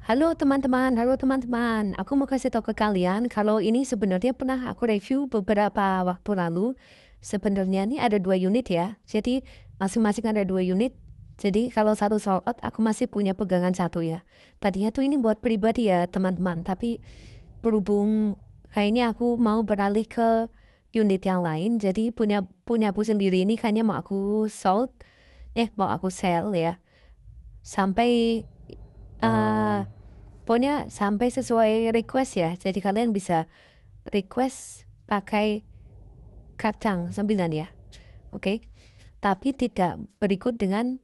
Halo teman-teman. Aku mau kasih tahu ke kalian kalau ini sebenarnya pernah aku review beberapa waktu lalu. Sebenarnya ini ada 2 unit ya. Jadi masing-masing ada 2 unit. Jadi kalau satu sold out, aku masih punya pegangan satu ya. Tadinya tuh ini buat pribadi ya teman-teman. Tapi berhubung kayaknya aku mau beralih ke unit yang lain. Jadi punya aku sendiri ini kayaknya mau aku mau aku sell ya. Sampai eh pokoknya sampai sesuai request ya. Jadi kalian bisa request pakai kacang 9 ya. Oke. Tapi tidak berikut dengan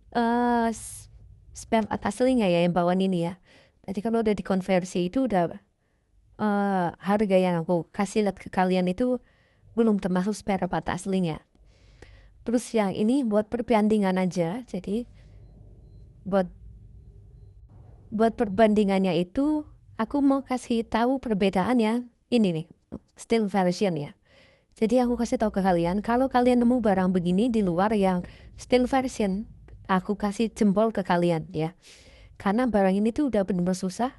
spam atas linknya ya yang bawaan ini ya. Jadi kalau udah dikonversi itu udah harga yang aku kasih lihat ke kalian itu belum termasuk spare part aslinya. Terus yang ini buat perbandingan aja. Jadi buat buat perbandingannya itu aku mau kasih tahu perbedaannya. Ini nih, still version ya. Jadi aku kasih tahu ke kalian, kalau kalian nemu barang begini di luar yang still version, aku kasih jempol ke kalian ya. Karena barang ini tuh udah bener-bener susah.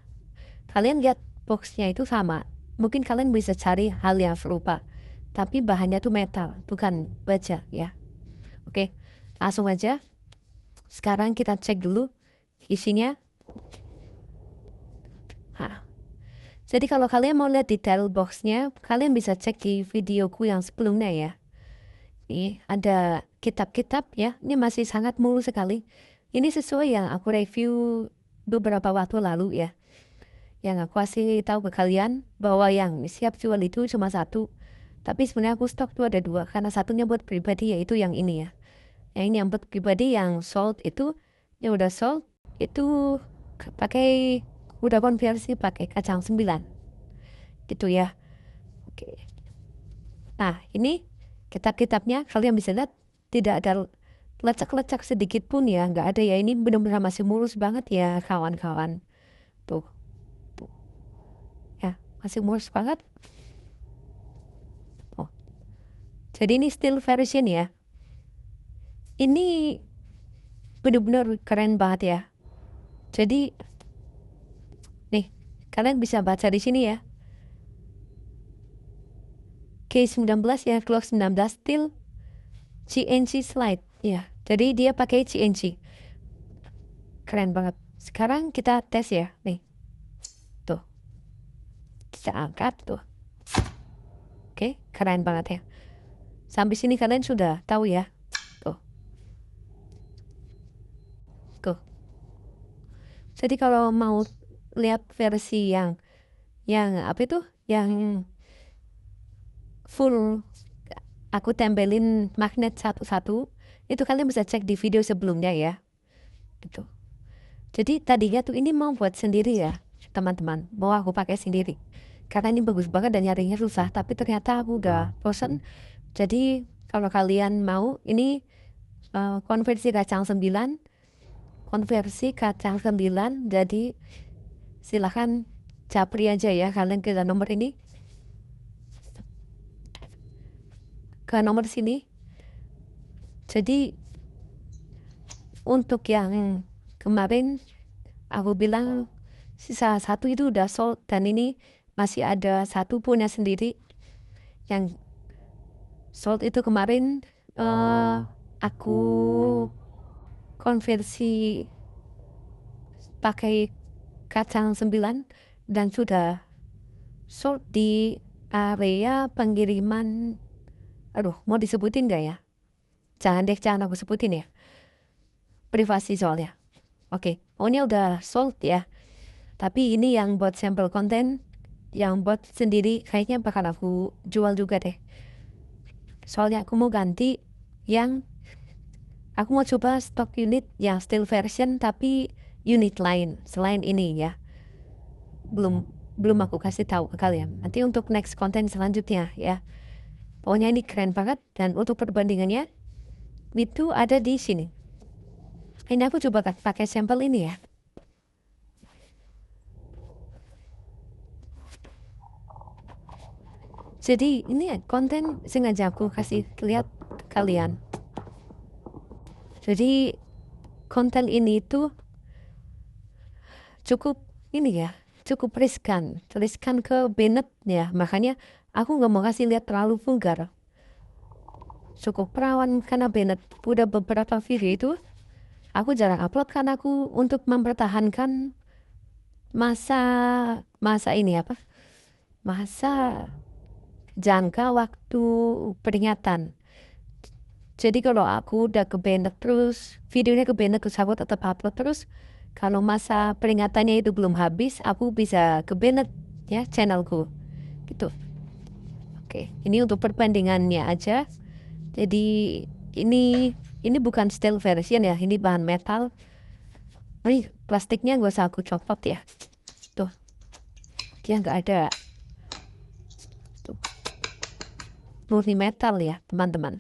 Kalian lihat boxnya itu sama. Mungkin kalian bisa cari hal yang serupa. Tapi bahannya tuh metal, bukan baja ya. Oke, langsung aja. Sekarang kita cek dulu isinya. Hah. Jadi kalau kalian mau lihat detail boxnya, kalian bisa cek di videoku yang sebelumnya ya. Ini ada kitab-kitab ya, ini masih sangat mulus sekali. Ini sesuai yang aku review beberapa waktu lalu ya. Yang aku kasih tahu ke kalian bahwa yang siap jual itu cuma satu. Tapi sebenarnya aku stok tuh ada 2, karena satunya buat pribadi yaitu yang ini ya. Yang ini yang buat pribadi yang sold itu, yang udah sold itu pakai udah konversi pakai kacang 9 gitu ya. Oke. Nah, ini kitab-kitabnya kalian bisa lihat tidak ada lecak-lecak sedikit pun ya, nggak ada ya. Ini benar-benar masih mulus banget ya kawan-kawan. Tuh, tuh, ya masih mulus banget. Oh, jadi ini still version ya. Ini benar-benar keren banget ya. Jadi, nih kalian bisa baca di sini ya. K19 ya, Glock 19 still CNC slide ya. Jadi dia pakai CNC. Keren banget. Sekarang kita tes ya, nih. Tuh, kita angkat tuh. Oke, keren banget ya. Sampai sini kalian sudah tahu ya. Tuh, tuh. Jadi kalau mau lihat versi yang apa itu? Yang full aku tempelin magnet satu-satu, itu kalian bisa cek di video sebelumnya ya. Gitu. Jadi tadinya tuh ini mau buat sendiri ya, teman-teman. Mau aku pakai sendiri. Karena ini bagus banget dan nyarinya susah, tapi ternyata aku udah bosan. Jadi kalau kalian mau, ini konversi kacang 9, jadi silahkan japri aja ya kalian ke nomor ini, ke nomor sini. Jadi untuk yang kemarin aku bilang sisa satu itu udah sold, dan ini masih ada satu punya sendiri yang sold itu kemarin. Aku konversi pakai kacang 9 dan sudah sold di area pengiriman. Aduh, mau disebutin gak ya? Jangan deh, jangan aku sebutin ya. Privasi soalnya. Oke, pokoknya udah sold ya. Tapi ini yang buat sampel konten, yang buat sendiri kayaknya bakal aku jual juga deh. Soalnya aku mau ganti yang aku mau coba stok unit yang still version tapi unit lain selain ini ya. Belum belum aku kasih tahu ke kalian. Nanti untuk next konten selanjutnya ya. Pokoknya ini keren banget, dan untuk perbandingannya itu ada di sini. Ini aku coba pakai sampel ini ya. Jadi ini konten sengaja aku kasih lihat ke kalian. Jadi konten ini tuh cukup ini ya cukup riskan ke Bennett ya, makanya aku nggak mau kasih lihat terlalu vulgar. Cukup perawan karena Bennett udah beberapa video itu aku jarang upload karena aku untuk mempertahankan masa masa ini apa masa jangka waktu peringatan. Jadi kalau aku udah ke Bennett terus videonya ke Bennett terus aku tetap upload terus, kalau masa peringatannya itu belum habis aku bisa ke Bennett ya channelku gitu. Oke, ini untuk perbandingannya aja. Jadi ini bukan steel version ya, ini bahan metal. Ini plastiknya gak usah aku copot ya. Tuh, dia nggak ada. Tuh, murni metal ya teman-teman.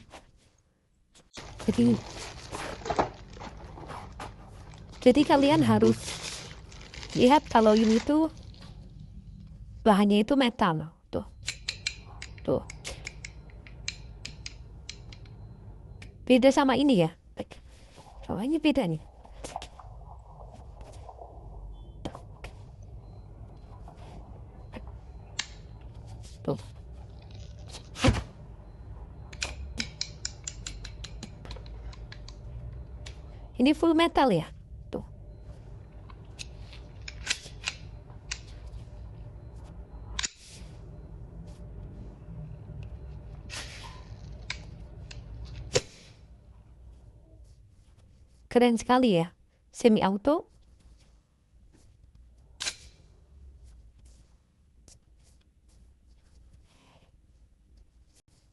Jadi kalian harus lihat kalau ini tuh bahannya itu metal. Tuh, tuh. Beda sama ini ya. Oh, ini beda nih. Tuh. Ini full metal ya. Tuh. Keren sekali ya. Semi auto.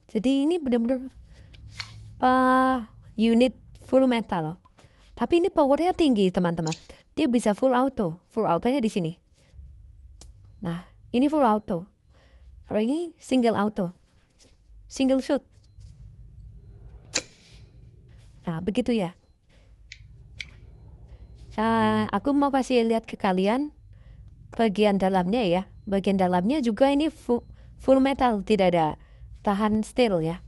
Jadi ini benar-benar unit full metal. Tapi ini powernya tinggi teman-teman. Dia bisa full auto. Full autonya di sini. Nah, ini full auto. Kalau ini single auto. Single shoot. Nah, begitu ya. Aku mau kasih lihat ke kalian bagian dalamnya ya. Bagian dalamnya juga ini full metal, tidak ada tahan steel ya.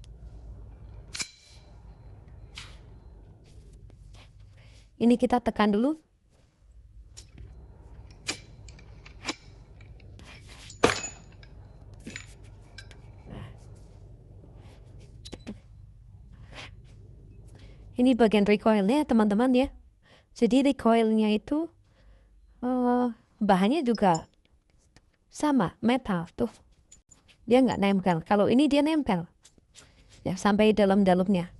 Ini kita tekan dulu. Ini bagian recoilnya teman-teman ya. Jadi recoilnya itu bahannya juga sama metal tuh. Dia nggak nempel. Kalau ini dia nempel ya sampai dalam-dalamnya.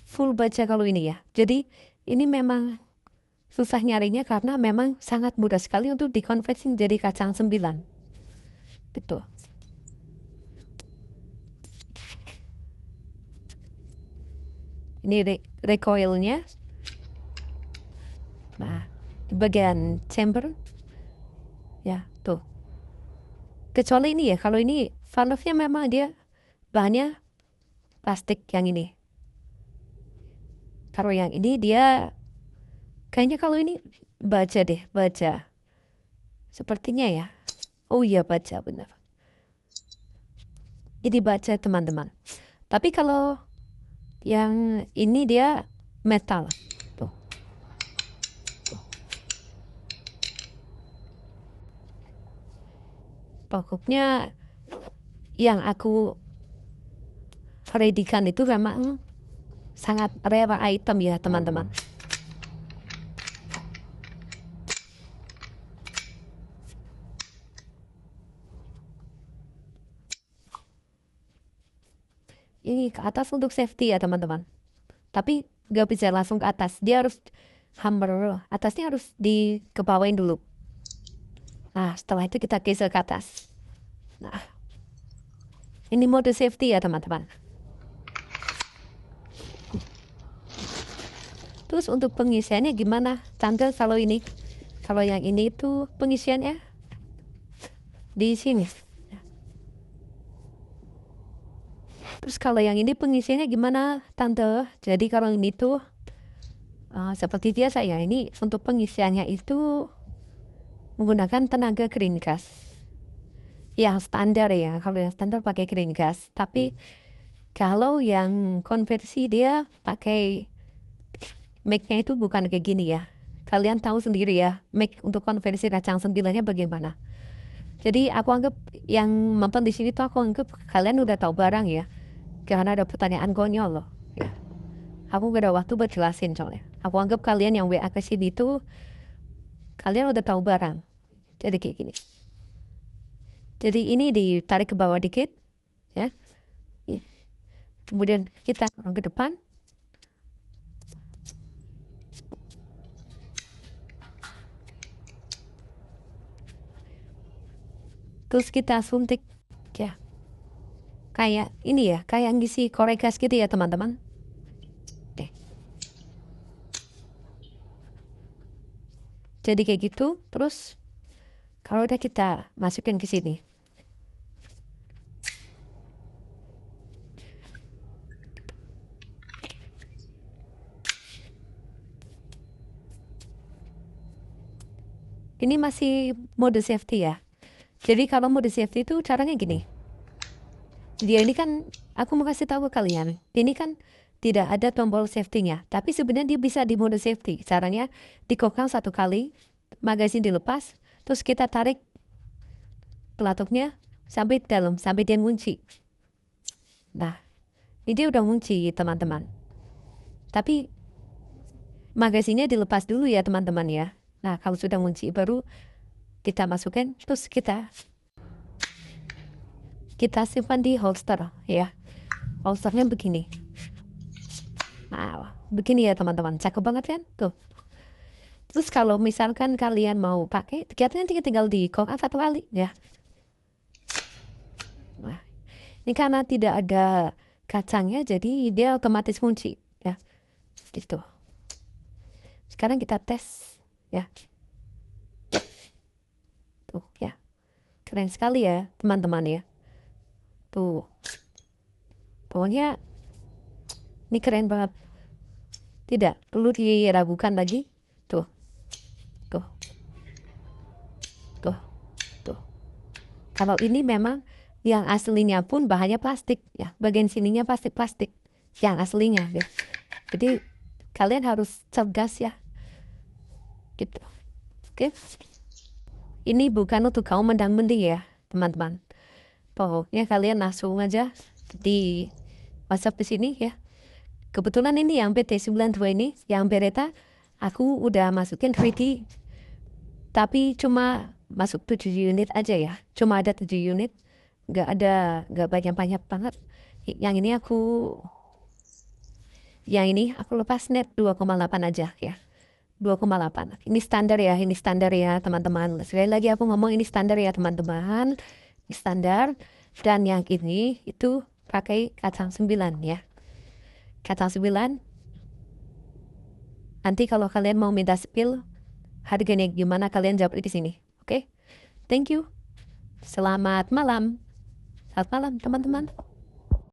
Full baja kalau ini ya. Jadi ini memang susah nyarinya karena memang sangat mudah sekali untuk dikonversi jadi kacang 9. Gitu. Ini recoilnya. Nah, di bagian chamber ya tuh. Kecuali ini ya, kalau ini valve-nya memang dia bahannya plastik yang ini. Kalau yang ini dia kayaknya kalau ini baja deh, baja. Sepertinya ya. Oh iya baja benar. Ini baja teman-teman. Tapi kalau yang ini dia metal. Tuh. Pokoknya yang aku readykan itu memang sangat rare item ya teman-teman. Ini ke atas untuk safety ya teman-teman. Tapi gak bisa langsung ke atas. Dia harus hammer. Atasnya harus dikebawain dulu. Nah setelah itu kita geser ke atas. Nah ini mode safety ya teman-teman. Terus untuk pengisiannya gimana? Tante kalau ini. Kalau yang ini itu pengisiannya di sini. Terus kalau yang ini pengisiannya gimana Tante? Jadi kalau ini tuh seperti biasa ya, ini untuk pengisiannya itu menggunakan tenaga green gas. Yang standar ya, kalau yang standar pakai green gas. Tapi kalau yang konversi dia pakai mic-nya itu bukan kayak gini ya. kalian tahu sendiri ya, make untuk konversi kacang 9-nya bagaimana. Jadi aku anggap yang nonton di sini tuh aku anggap kalian udah tahu barang ya. Karena ada pertanyaan konyol loh. Ya. Aku gak ada waktu buat jelasin soalnya. Aku anggap kalian yang WA ke sini tuh kalian udah tahu barang. Jadi kayak gini. Jadi ini ditarik ke bawah dikit, ya. Kemudian kita dorong ke depan. Terus kita suntik, ya. Kayak ini ya, kayak ngisi korek gas gitu ya teman-teman. Oke. Jadi kayak gitu, terus kalau udah kita masukin ke sini. Ini masih mode safety ya. Jadi kalau mode safety itu caranya gini. Dia ini kan, aku mau kasih tahu ke kalian. Ini kan tidak ada tombol safety-nya. Tapi sebenarnya dia bisa di mode safety. Caranya dikokang 1 kali, magazin dilepas, terus kita tarik pelatuknya sampai dalam, sampai dia ngunci. Nah, ini dia udah ngunci teman-teman. Tapi magazinnya dilepas dulu ya teman-teman ya. Nah, kalau sudah ngunci baru kita masukkan, terus kita simpan di holster ya. Holsternya begini. Nah, begini ya teman-teman, cakep banget kan? Tuh. Terus kalau misalkan kalian mau pakai, nanti tinggal di kokan 1 kali ya. Nah, ini karena tidak ada kacangnya, jadi dia otomatis kunci ya. Gitu. Sekarang kita tes ya. Tuh ya. Keren sekali ya teman-teman ya. Tuh. Pokoknya ini keren banget. Tidak perlu diragukan lagi. Tuh. Tuh. Tuh. Tuh. Kalau ini memang yang aslinya pun bahannya plastik ya. Bagian sininya plastik. Yang aslinya ya. Jadi kalian harus cerdas ya. Gitu. Oke. Ini bukan untuk kaum mendang-mending ya, teman-teman. Pokoknya kalian langsung aja di WhatsApp di sini ya. Kebetulan ini yang PT92 ini, yang Beretta, aku udah masukin 3D. Tapi cuma masuk 7 unit aja ya. Cuma ada 7 unit. Gak banyak-banyak banget. Yang ini aku lepas net 2,8 aja ya. 2,8. Ini standar ya teman-teman. Sekali lagi aku ngomong ini standar ya teman-teman. Ini standar. Dan yang ini itu pakai kacang 9 ya. Kacang 9. Nanti kalau kalian mau minta spill harganya gimana, kalian jawab di sini. Oke? Thank you. Selamat malam. Selamat malam teman-teman.